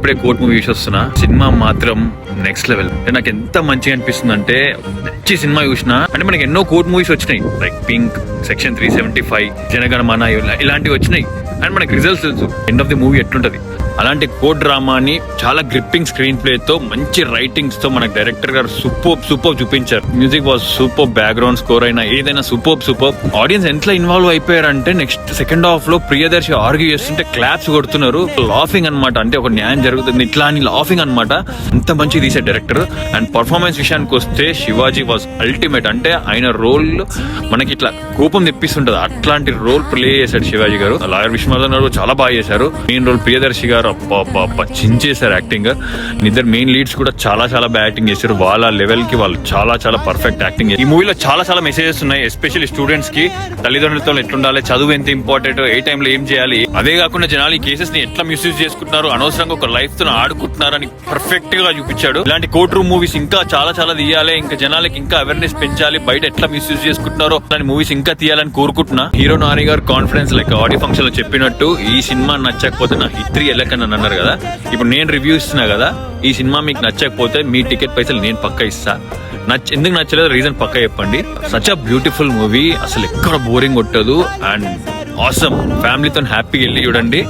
ఇప్పుడే court movie చూసి వస్తున్నా. సినిమా మాత్రం నెక్స్ట్ లెవెల్. నాకు ఎంత మంచిగా అనిపిస్తుంది అంటే, మంచి సినిమా చూసినా అంటే మనకి ఎన్నో కోర్ట్ మూవీస్ వచ్చినాయి, లైక్ పింక్, సెక్షన్ 375, జనగణమన ఇలాంటివి వచ్చినాయి. అండ్ మనకి రిజల్ట్స్ తెలుసు ఎండ్ ఆఫ్ ది మూవీ ఎట్లుంటది. అలాంటి కోర్ట్ డ్రామాని చాలా గ్రిప్పింగ్ స్క్రీన్ ప్లే తో, మంచి రైటింగ్స్ తో మనకి డైరెక్టర్ గారు సూపర్ చూపించారు. Music was super, background score అయినా ఏదైనా సూపర్. ఆడియన్స్ ఎంత ఇన్వాల్వ్ అయిపోయారంటే, నెక్స్ట్ సెకండ్ హాఫ్ లో ప్రియదర్శి ఆర్గ్యూ చేస్తుంటే క్లాప్స్ కొడుతున్నారు. లాఫింగ్ అనమాట, అంటే ఒక న్యాయం జరుగుతుంది ఇట్లా అని లాఫింగ్ అనమాట. అంత మంచి తీసారు డైరెక్టర్. అండ్ పర్ఫార్మెన్స్ విషయానికి వస్తే శివాజీ వాజ్ అల్టిమేట్. అంటే ఆయన రోల్ మనకి ఇట్లా కోపం తెప్పిస్తుంటది, అట్లాంటి రోల్ ప్లే చేశాడు శివాజీ గారు. లాయర్ విశ్వనాథన్ గారు చాలా బాగా చేశారు. మెయిన్ రోల్ ప్రియదర్శి గారు చించేశారు యాక్టింగ్. ఇద్దరు మెయిన్ లీడ్స్ కూడా చాలా బాగా యాక్టింగ్ చేశారు. వాళ్ళ లెవెల్ కి వాళ్ళు చాలా పర్ఫెక్ట్ యాక్టింగ్. ఈ మూవీలో చాలా మెసేజెస్ ఉన్నాయి, ఎస్పెషల్లీ స్టూడెంట్స్ కి. తల్లిదండ్రులతో ఎట్లుండాలి, చదువు ఎంత ఇంపార్టెంట్, ఏ టైంలో ఏం చేయాలి. అదే కాకుండా జనాలు ఈ కేసెస్ ని ఎట్లా మిస్యూజ్ చేసుకుంటున్నారు, అనవసరంగా ఒక లైఫ్ తో ఆడుకుంటున్నారు అని పర్ఫెక్ట్ గా చూపించాడు. ఇలాంటి కోర్ట్ రూమ్ మూవీస్ ఇంకా చాలా తీయాలి, ఇంకా జనాలకి ఇంకా అవేర్నెస్ పెంచాలి, బయట ఎట్లా మిస్యూజ్ చేసుకుంటున్నారో అలాంటి మూవీస్ ఇంకా తీయాలని కోరుకుంటున్నా. హీరో నాని గారు కాన్ఫిడెన్స్ లైక్ ఆడియో ఫంక్షన్ లో చెప్పినట్టు, ఈ సినిమా నచ్చకపోతే నా హిస్టరీ వెళ్ళకని అన్నారు కదా. ఇప్పుడు నేను రివ్యూ ఇస్తున్నా కదా, ఈ సినిమా మీకు నచ్చకపోతే మీ టికెట్ పైసలు నేను పక్కా ఇస్తా. ఎందుకు నచ్చలేదు రీజన్ పక్కా చెప్పండి. సచ్ అ బ్యూటిఫుల్ మూవీ, అసలు ఎక్కడ బోరింగ్ కొట్టదు. అండ్ ఆసమ్, ఫ్యామిలీతో హ్యాపీగా వెళ్ళి చూడండి.